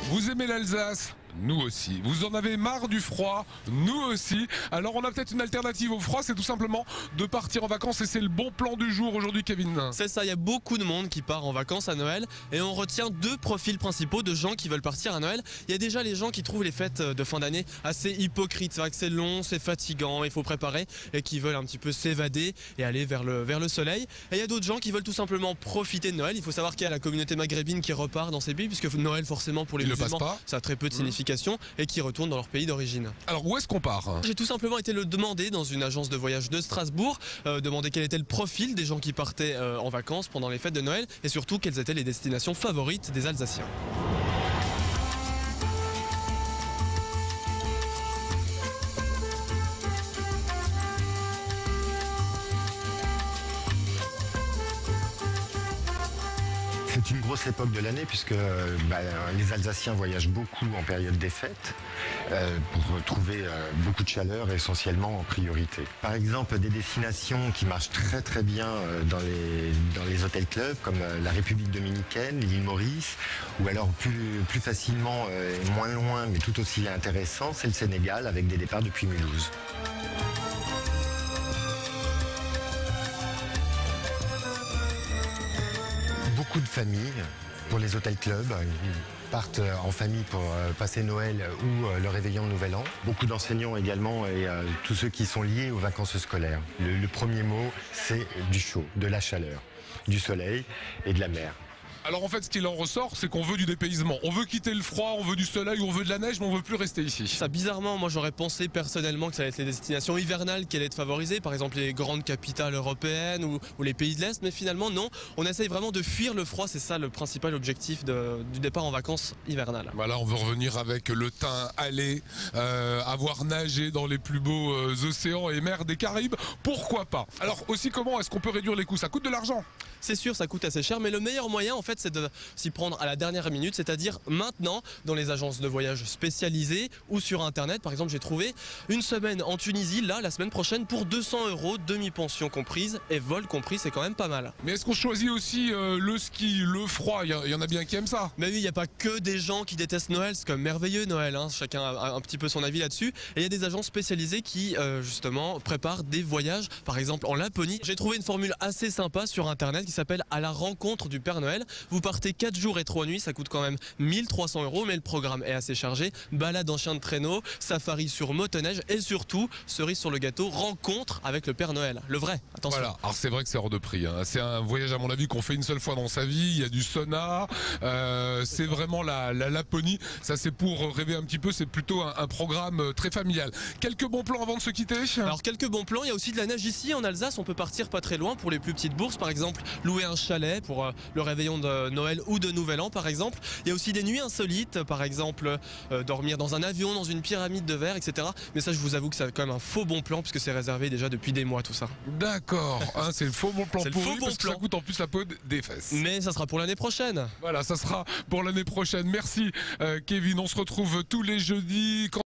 Vous aimez l'Alsace ? Nous aussi. Vous en avez marre du froid ? Nous aussi. Alors on a peut-être une alternative au froid, c'est tout simplement de partir en vacances et c'est le bon plan du jour aujourd'hui, Kevin. C'est ça, il y a beaucoup de monde qui part en vacances à Noël et on retient deux profils principaux de gens qui veulent partir à Noël. Il y a déjà les gens qui trouvent les fêtes de fin d'année assez hypocrites. C'est vrai que c'est long, c'est fatigant, il faut préparer et qui veulent un petit peu s'évader et aller vers le soleil. Et il y a d'autres gens qui veulent tout simplement profiter de Noël. Il faut savoir qu'il y a la communauté maghrébine qui repart dans ces pays puisque Noël forcément pour les musulmans, ça a très peu de signification et qui retournent dans leur pays d'origine. Alors où est-ce qu'on part ? J'ai tout simplement été le demander dans une agence de voyage de Strasbourg, demander quel était le profil des gens qui partaient en vacances pendant les fêtes de Noël et surtout quelles étaient les destinations favorites des Alsaciens. C'est une grosse époque de l'année puisque les Alsaciens voyagent beaucoup en période des fêtes pour trouver beaucoup de chaleur essentiellement en priorité. Par exemple, des destinations qui marchent très très bien dans les hôtels clubs comme la République dominicaine, l'île Maurice, ou alors plus facilement et moins loin mais tout aussi intéressant, c'est le Sénégal avec des départs depuis Mulhouse. Beaucoup de familles pour les hôtels clubs. Ils partent en famille pour passer Noël ou le réveillon de Nouvel An. Beaucoup d'enseignants également et tous ceux qui sont liés aux vacances scolaires. Le premier mot, c'est du chaud, de la chaleur, du soleil et de la mer. Alors en fait, ce qu'il en ressort, c'est qu'on veut du dépaysement. On veut quitter le froid, on veut du soleil, on veut de la neige, mais on veut plus rester ici. Ça, bizarrement, moi j'aurais pensé personnellement que ça allait être les destinations hivernales qui allaient être favorisées, par exemple les grandes capitales européennes ou les pays de l'Est, mais finalement non. On essaye vraiment de fuir le froid, c'est ça le principal objectif du départ en vacances hivernales. Voilà, on veut revenir avec le teint hâlé, avoir nagé dans les plus beaux océans et mers des Caraïbes, pourquoi pas. Alors aussi, comment est-ce qu'on peut réduire les coûts ? Ça coûte de l'argent. C'est sûr, ça coûte assez cher, mais le meilleur moyen en fait c'est de s'y prendre à la dernière minute, c'est-à-dire maintenant dans les agences de voyage spécialisées ou sur internet. Par exemple, j'ai trouvé une semaine en Tunisie, là, la semaine prochaine, pour 200 €, demi-pension comprise et vol compris, c'est quand même pas mal. Mais est-ce qu'on choisit aussi le ski, le froid ? Il y en a bien qui aiment ça. Mais oui, il n'y a pas que des gens qui détestent Noël, c'est quand même merveilleux Noël, hein. Chacun a un petit peu son avis là-dessus. Et il y a des agences spécialisées qui justement préparent des voyages, par exemple en Laponie. J'ai trouvé une formule assez sympa sur internet qui s'appelle « À la rencontre du Père Noël ». Vous partez 4 jours et 3 nuits, ça coûte quand même 1300 €, mais le programme est assez chargé. Balade en chien de traîneau, safari sur motoneige et surtout, cerise sur le gâteau, rencontre avec le Père Noël. Le vrai, attention. Voilà, alors c'est vrai que c'est hors de prix, hein. C'est un voyage à mon avis qu'on fait une seule fois dans sa vie, il y a du sauna, c'est vraiment la Laponie, ça c'est pour rêver un petit peu, c'est plutôt un programme très familial. Quelques bons plans avant de se quitter ? Alors quelques bons plans, il y a aussi de la neige ici en Alsace, on peut partir pas très loin pour les plus petites bourses, par exemple louer un chalet pour le réveillon de Noël ou de Nouvel An par exemple. Il y a aussi des nuits insolites, par exemple dormir dans un avion, dans une pyramide de verre, etc. Mais ça je vous avoue que c'est quand même un faux bon plan puisque c'est réservé déjà depuis des mois tout ça. D'accord, hein, c'est le faux bon plan pourri bon parce que plan. ça coûte en plus la peau des fesses. Mais ça sera pour l'année prochaine. Voilà, ça sera pour l'année prochaine. Merci Kevin, on se retrouve tous les jeudis.